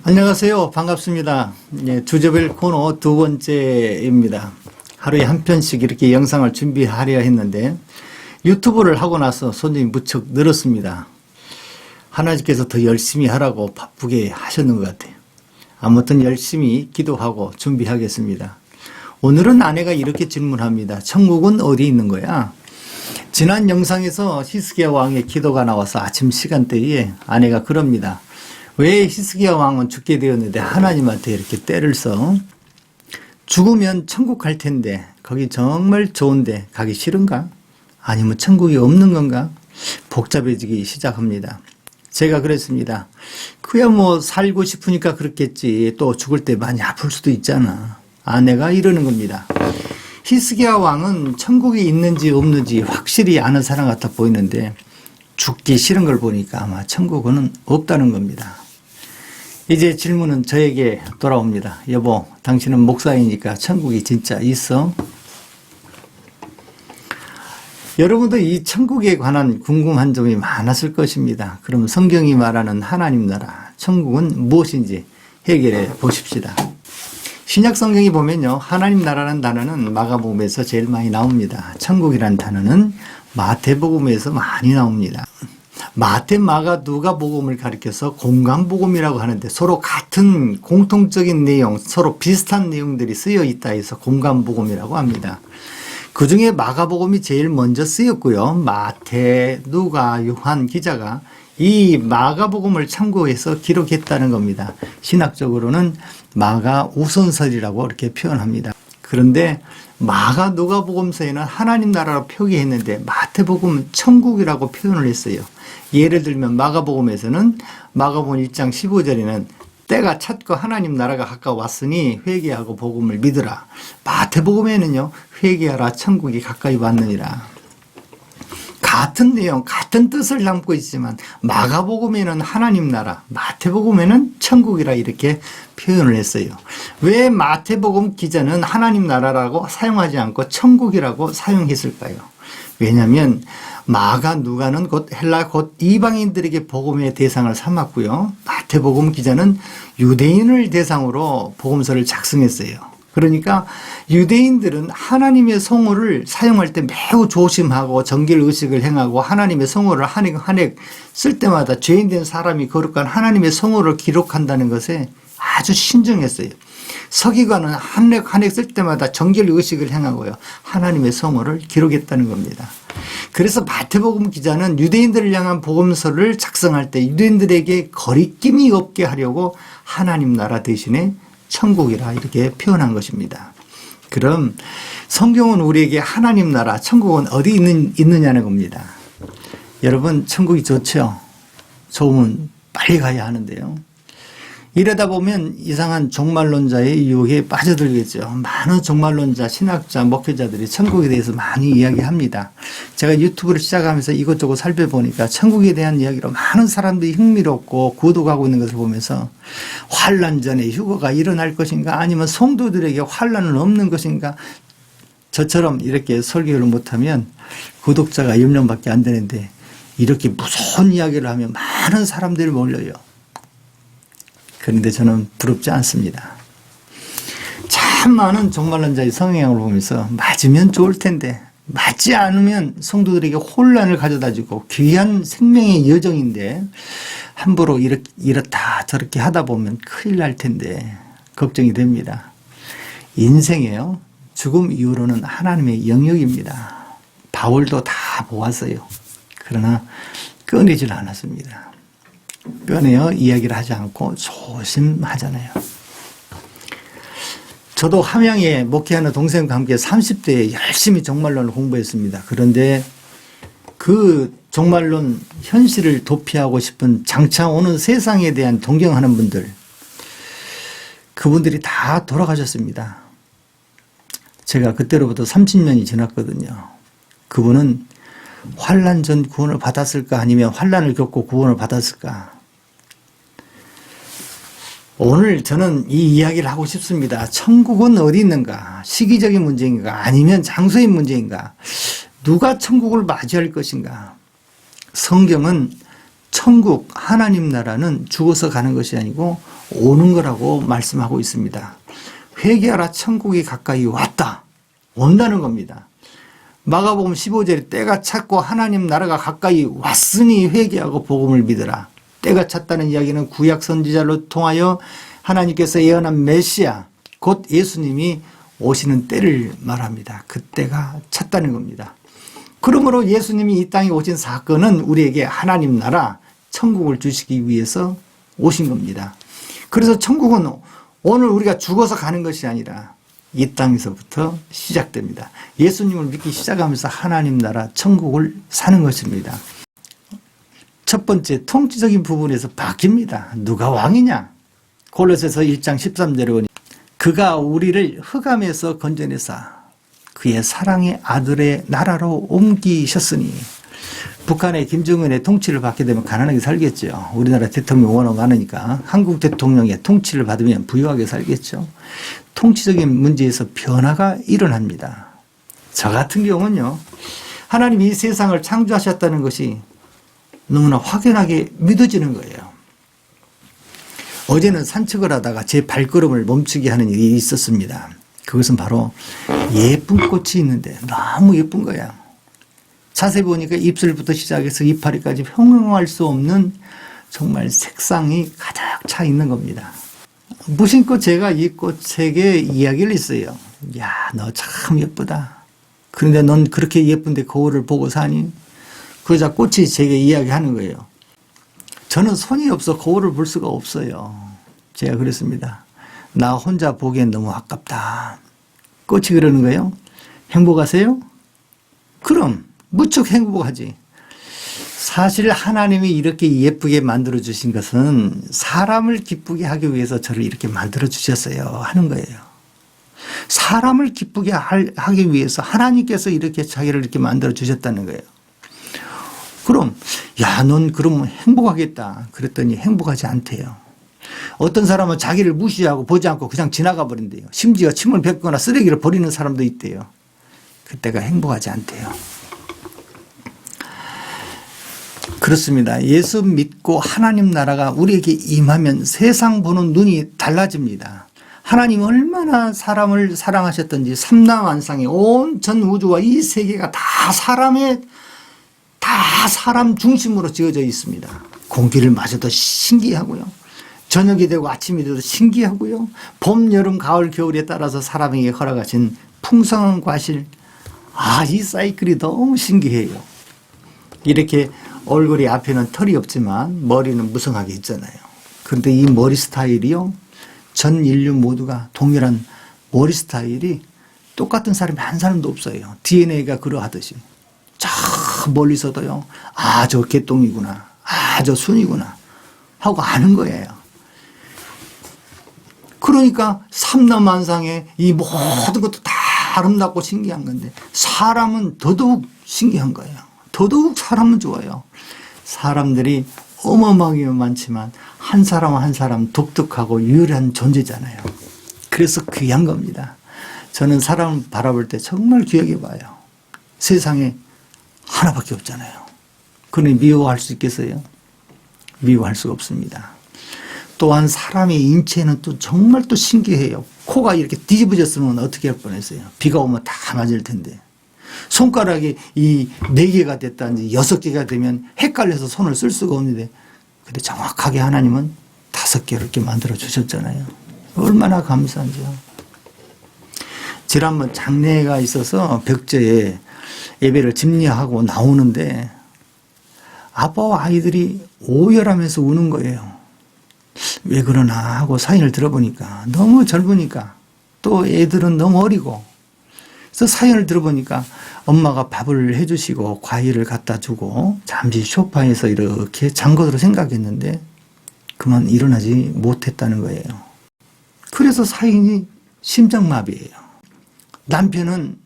안녕하세요. 반갑습니다. 주제별 코너 두 번째입니다. 하루에 한 편씩 이렇게 영상을 준비하려 했는데 유튜브를 하고 나서 손님이 무척 늘었습니다. 하나님께서 더 열심히 하라고 바쁘게 하셨는 것 같아요. 아무튼 열심히 기도하고 준비하겠습니다. 오늘은 아내가 이렇게 질문합니다. 천국은 어디 있는 거야? 지난 영상에서 히스기야 왕의 기도가 나와서 아침 시간대에 아내가 그럽니다. 왜 히스기야 왕은 죽게 되었는데 하나님한테 이렇게 때를 써? 죽으면 천국 갈 텐데 거기 정말 좋은데 가기 싫은가? 아니면 천국이 없는 건가? 복잡해지기 시작합니다. 제가 그랬습니다. 그야 뭐 살고 싶으니까 그렇겠지. 또 죽을 때 많이 아플 수도 있잖아. 아내가 이러는 겁니다. 히스기야 왕은 천국이 있는지 없는지 확실히 아는 사람 같아 보이는데 죽기 싫은 걸 보니까 아마 천국은 없다는 겁니다. 이제 질문은 저에게 돌아옵니다. 여보, 당신은 목사이니까 천국이 진짜 있어? 여러분도 이 천국에 관한 궁금한 점이 많았을 것입니다. 그럼 성경이 말하는 하나님 나라, 천국은 무엇인지 해결해 보십시다. 신약 성경이 보면요, 하나님 나라라는 단어는 마가복음에서 제일 많이 나옵니다. 천국이라는 단어는 마태복음에서 많이 나옵니다. 마태, 마가, 누가복음을 가리켜서 공감복음이라고 하는데 서로 같은 공통적인 내용, 서로 비슷한 내용들이 쓰여 있다 해서 공감복음이라고 합니다. 그 중에 마가복음이 제일 먼저 쓰였고요. 마태, 누가, 요한 기자가 이 마가복음을 참고해서 기록했다는 겁니다. 신학적으로는 마가 우선설이라고 이렇게 표현합니다. 그런데 마가 누가복음서에는 하나님 나라로 표기했는데 마태복음은 천국이라고 표현을 했어요. 예를 들면 마가복음에서는 마가복음 1장 15절에는 때가 찼고 하나님 나라가 가까웠으니 회개하고 복음을 믿으라. 마태복음에는요, 회개하라 천국이 가까이 왔느니라. 같은 내용, 같은 뜻을 담고 있지만 마가복음에는 하나님 나라, 마태복음에는 천국이라 이렇게 표현을 했어요. 왜 마태복음 기자는 하나님 나라라고 사용하지 않고 천국이라고 사용했을까요? 왜냐하면 마가, 누가는 곧 헬라, 곧 이방인들에게 복음의 대상을 삼았고요. 마태복음 기자는 유대인을 대상으로 복음서를 작성했어요. 그러니까 유대인들은 하나님의 성호를 사용할 때 매우 조심하고 정결의식을 행하고 하나님의 성호를 한 획 쓸 때마다 죄인된 사람이 거룩한 하나님의 성호를 기록한다는 것에 아주 신중했어요. 서기관은 한 획 쓸 때마다 정결의식을 행하고요. 하나님의 성호를 기록했다는 겁니다. 그래서 마태복음 기자는 유대인들을 향한 복음서를 작성할 때 유대인들에게 거리낌이 없게 하려고 하나님 나라 대신에 천국이라 이렇게 표현한 것입니다. 그럼 성경은 우리에게 하나님 나라, 천국은 어디 있느냐는 겁니다. 여러분, 천국이 좋죠? 좋으면 빨리 가야 하는데요. 이러다 보면 이상한 종말론자의 유혹에 빠져들겠죠. 많은 종말론자, 신학자, 목회자들이 천국에 대해서 많이 이야기합니다. 제가 유튜브를 시작하면서 이것저것 살펴보니까 천국에 대한 이야기로 많은 사람들이 흥미롭고 구독하고 있는 것을 보면서 환난 전에 휴거가 일어날 것인가 아니면 성도들에게 환난은 없는 것인가 저처럼 이렇게 설교를 못하면 구독자가 10명밖에 안 되는데 이렇게 무서운 이야기를 하면 많은 사람들이 몰려요. 그런데 저는 부럽지 않습니다. 참 많은 종말론자의 성향을 보면서 맞으면 좋을 텐데 맞지 않으면 성도들에게 혼란을 가져다 주고 귀한 생명의 여정인데 함부로 이렇다 저렇게 하다 보면 큰일 날 텐데 걱정이 됩니다. 인생에요, 죽음 이후로는 하나님의 영역입니다. 바울도 다 보았어요. 그러나 꺼내질 않았습니다. 꺼내어 이야기를 하지 않고 조심하잖아요. 저도 함양에 목회하는 동생과 함께 30대에 열심히 종말론을 공부했습니다. 그런데 그 종말론 현실을 도피하고 싶은 장차 오는 세상에 대한 동경하는 분들, 그분들이 다 돌아가셨습니다. 제가 그때로부터 30년이 지났거든요. 그분은 환난 전 구원을 받았을까 아니면 환난을 겪고 구원을 받았을까? 오늘 저는 이 이야기를 하고 싶습니다. 천국은 어디 있는가? 시기적인 문제인가? 아니면 장소의 문제인가? 누가 천국을 맞이할 것인가? 성경은 천국 하나님 나라는 죽어서 가는 것이 아니고 오는 거라고 말씀하고 있습니다. 회개하라 천국이 가까이 왔다. 온다는 겁니다. 마가복음 15절에 때가 찼고 하나님 나라가 가까이 왔으니 회개하고 복음을 믿으라. 때가 찼다는 이야기는 구약 선지자로 통하여 하나님께서 예언한 메시아 곧 예수님이 오시는 때를 말합니다. 그 때가 찼다는 겁니다. 그러므로 예수님이 이 땅에 오신 사건은 우리에게 하나님 나라 천국을 주시기 위해서 오신 겁니다. 그래서 천국은 오늘 우리가 죽어서 가는 것이 아니라 이 땅에서부터 시작됩니다. 예수님을 믿기 시작하면서 하나님 나라 천국을 사는 것입니다. 첫 번째 통치적인 부분에서 바뀝니다. 누가 왕이냐? 골로새서 1장 13절에 보니 그가 우리를 흑암에서 건져내사 그의 사랑의 아들의 나라로 옮기셨으니 북한의 김정은의 통치를 받게 되면 가난하게 살겠죠. 우리나라 대통령 워낙 많으니까 한국 대통령의 통치를 받으면 부유하게 살겠죠. 통치적인 문제에서 변화가 일어납니다. 저 같은 경우는요. 하나님이 이 세상을 창조하셨다는 것이 너무나 확연하게 믿어지는 거예요. 어제는 산책을 하다가 제 발걸음을 멈추게 하는 일이 있었습니다. 그것은 바로 예쁜 꽃이 있는데 너무 예쁜 거야. 자세히 보니까 입술부터 시작해서 이파리까지 형용할 수 없는 정말 색상이 가득 차 있는 겁니다. 무심코 제가 이 꽃에게 이야기를 했어요. 야, 너 참 예쁘다. 그런데 넌 그렇게 예쁜데 거울을 보고 사니? 그러자 꽃이 제게 이야기하는 거예요. 저는 손이 없어 거울을 볼 수가 없어요. 제가 그랬습니다. 나 혼자 보기엔 너무 아깝다. 꽃이 그러는 거예요. 행복하세요? 그럼 무척 행복하지. 사실 하나님이 이렇게 예쁘게 만들어 주신 것은 사람을 기쁘게 하기 위해서 저를 이렇게 만들어 주셨어요 하는 거예요. 사람을 기쁘게 하기 위해서 하나님께서 이렇게 자기를 이렇게 만들어 주셨다는 거예요. 그럼 야, 넌 그러면 행복하겠다. 그랬더니 행복하지 않대요. 어떤 사람은 자기를 무시하고 보지 않고 그냥 지나가 버린대요. 심지어 침을 뱉거나 쓰레기를 버리는 사람도 있대요. 그때가 행복하지 않대요. 그렇습니다. 예수 믿고 하나님 나라가 우리에게 임하면 세상 보는 눈이 달라집니다. 하나님 얼마나 사람을 사랑하셨던지 삼라만상에 온 전 우주와 이 세계가 다 사람 중심으로 지어져 있습니다. 공기를 마셔도 신기하고요. 저녁이 되고 아침이 돼도 신기하고요. 봄, 여름, 가을, 겨울에 따라서 사람에게 허락하신 풍성한 과실. 이 사이클이 너무 신기해요. 이렇게 얼굴이 앞에는 털이 없지만 머리는 무성하게 있잖아요. 그런데 이 머리 스타일이요. 전 인류 모두가 동일한 머리 스타일이 똑같은 사람이 한 사람도 없어요. DNA가 그러하듯이. 저 멀리서도요. 저 개똥이구나. 저 순이구나. 하고 아는 거예요. 그러니까 삼라만상에 이 모든 것도 다 아름답고 신기한 건데 사람은 더더욱 신기한 거예요. 더더욱 사람은 좋아요. 사람들이 어마어마하게 많지만 한 사람 한 사람 독특하고 유일한 존재잖아요. 그래서 귀한 겁니다. 저는 사람을 바라볼 때 정말 귀하게 봐요. 세상에 하나밖에 없잖아요. 그러니 미워할 수 있겠어요? 미워할 수가 없습니다. 또한 사람의 인체는 또 정말 또 신기해요. 코가 이렇게 뒤집어졌으면 어떻게 할 뻔했어요? 비가 오면 다 맞을 텐데. 손가락이 이 4개가 됐다든지 6개가 되면 헷갈려서 손을 쓸 수가 없는데 근데 정확하게 하나님은 5개를 이렇게 만들어 주셨잖아요. 얼마나 감사한지요. 지난번 장례가 있어서 벽제에 예배를 집례하고 나오는데 아빠와 아이들이 오열하면서 우는 거예요. 왜 그러나 하고 사연을 들어보니까 너무 젊으니까 또 애들은 너무 어리고 그래서 사연을 들어보니까 엄마가 밥을 해주시고 과일을 갖다 주고 잠시 소파에서 이렇게 잔 것으로 생각했는데 그만 일어나지 못했다는 거예요. 그래서 사인이 심장마비예요. 남편은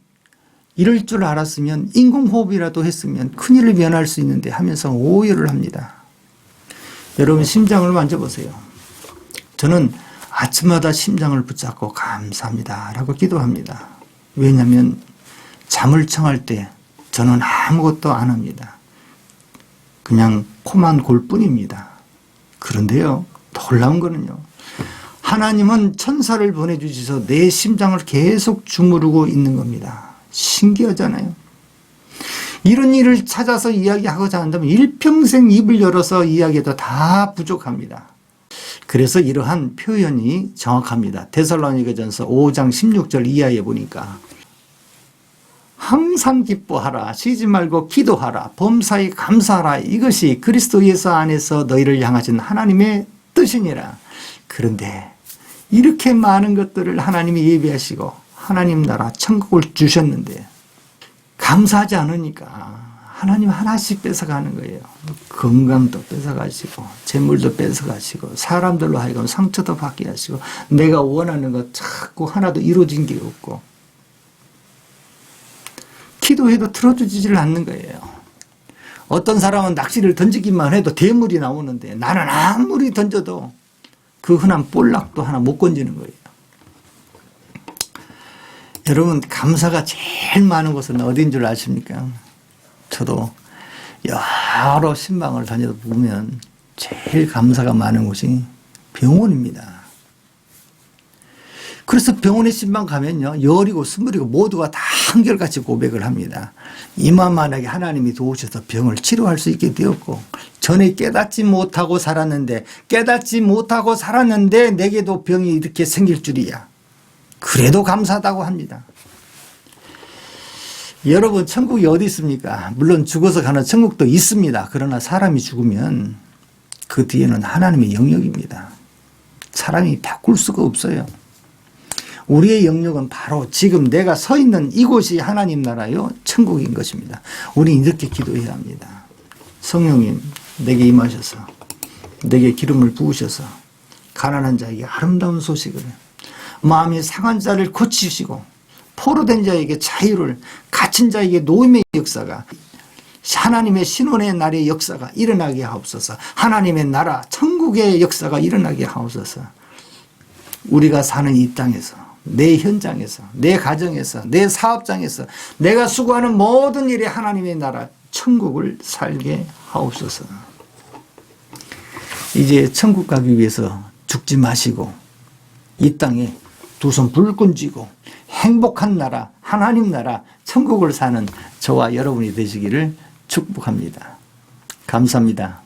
이럴 줄 알았으면 인공호흡이라도 했으면 큰일을 면할 수 있는데 하면서 오열을 합니다. 여러분 심장을 만져보세요. 저는 아침마다 심장을 붙잡고 감사합니다 라고 기도합니다. 왜냐하면 잠을 청할 때 저는 아무것도 안 합니다. 그냥 코만 골 뿐입니다. 그런데요, 놀라운 거는요, 하나님은 천사를 보내주셔서 내 심장을 계속 주무르고 있는 겁니다. 신기하잖아요. 이런 일을 찾아서 이야기하고자 한다면 일평생 입을 열어서 이야기해도 다 부족합니다. 그래서 이러한 표현이 정확합니다. 데살로니가전서 5장 16절 이하에 보니까 항상 기뻐하라, 쉬지 말고 기도하라, 범사에 감사하라, 이것이 그리스도 예수 안에서 너희를 향하신 하나님의 뜻이니라. 그런데 이렇게 많은 것들을 하나님이 예비하시고 하나님 나라 천국을 주셨는데 감사하지 않으니까 하나님 하나씩 뺏어가는 거예요. 건강도 뺏어가시고 재물도 뺏어가시고 사람들로 하여금 상처도 받게 하시고 내가 원하는 것 자꾸 하나도 이루어진 게 없고 기도해도 들어주지를 않는 거예요. 어떤 사람은 낚시를 던지기만 해도 대물이 나오는데 나는 아무리 던져도 그 흔한 볼락도 하나 못 건지는 거예요. 여러분, 감사가 제일 많은 곳은 어딘 줄 아십니까? 저도 여러 신방을 다니다 보면 제일 감사가 많은 곳이 병원입니다. 그래서 병원에 신방 가면요, 열이고 스물이고 모두가 다 한결같이 고백을 합니다. 이만만하게 하나님이 도우셔서 병을 치료할 수 있게 되었고, 전에 깨닫지 못하고 살았는데 내게도 병이 이렇게 생길 줄이야. 그래도 감사하다고 합니다. 여러분, 천국이 어디 있습니까? 물론 죽어서 가는 천국도 있습니다. 그러나 사람이 죽으면 그 뒤에는 하나님의 영역입니다. 사람이 바꿀 수가 없어요. 우리의 영역은 바로 지금 내가 서 있는 이곳이 하나님 나라요, 천국인 것입니다. 우리 이렇게 기도해야 합니다. 성령님, 내게 임하셔서 내게 기름을 부으셔서 가난한 자에게 아름다운 소식을, 마음이 상한 자를 고치시고 포로된 자에게 자유를, 갇힌 자에게 노임의 역사가, 하나님의 신원의 날의 역사가 일어나게 하옵소서. 하나님의 나라 천국의 역사가 일어나게 하옵소서. 우리가 사는 이 땅에서, 내 현장에서, 내 가정에서, 내 사업장에서 내가 수고하는 모든 일에 하나님의 나라 천국을 살게 하옵소서. 이제 천국 가기 위해서 죽지 마시고 이 땅에 두 손 불끈 쥐고 행복한 나라, 하나님 나라 천국을 사는 저와 여러분이 되시기를 축복합니다. 감사합니다.